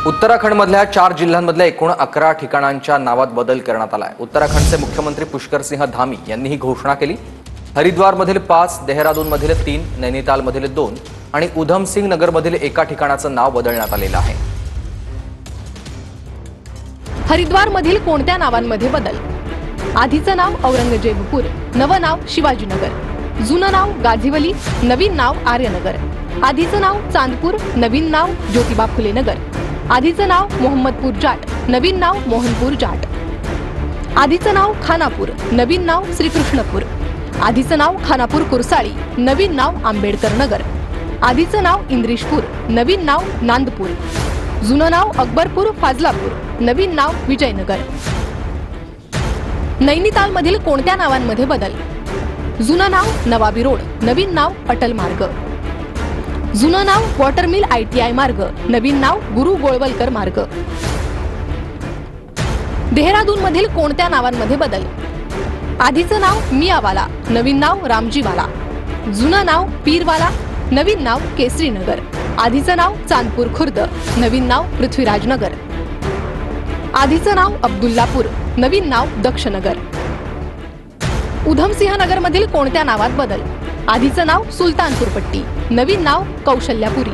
उत्तराखंडमधल्या 4 जिल्ह्यांमधल्या एकूण 11 ठिकाणांच्या नावात बदल करण्यात आलाय। उत्तराखंडचे मुख्यमंत्री पुष्कर सिंह धामी यांनी ही घोषणा केली। हरिद्वारमधील 5, देहरादूनमधील 3, नैनितालमधील 2 आणि उधम सिंह नगरमधील एका ठिकाणाचं नाव बदलण्यात आलेलं आहे। हरिद्वारमधील कोणत्या नावांमध्ये बदल? आधीचं नाव औरंगजेबपूर, नवं नाव शिवाजीनगर, जुनं नाव गाझीवली, नवीन नाव आर्यनगर। आधीचं नाव चांदपूर, नवीन नाव ज्योतिबा फुले नगर। आधीचं नाव मोहम्मदपूर जाट, नवीन नाव मोहनपूर जाट। आधीचं नाव खानापूर, नवीन नाव श्रीकृष्णपूर। आधीचं नाव खानापूर कुरसाळी, नवीन नाव आंबेडकर नगर। आधीचं नाव इंद्रिशपूर, नवीन नाव नांदपूर। जुनं नाव अकबरपूर फाजलापूर, नवीन नाव विजयनगर। नैनितालमधील कोणत्या नावांमध्ये बदल? जुनं नाव नवाबी रोड, नवीन नाव अटल मार्ग। जुनं नाव वॉटरमिल ITI मार्ग, नवीन नाव गुरु गोळवलकर मार्ग। देहरादूनमधील कोणत्या नावांमध्ये बदल? आधीचं नाव मियावाला, नवीन नाव रामजीवाला। जुनं नाव पीरवाला, नवीन नाव केसरीनगर। आधीचं नाव चांदपूर खुर्द, नवीन नाव पृथ्वीराजनगर। आधीचं नाव अब्दुल्लापूर, नवीन नाव दक्षनगर। उधमसिंह नगरमधील कोणत्या नावात बदल? आधीचं नाव सुलतानपूर पट्टी, नवीन नाव कौशल्यापुरी।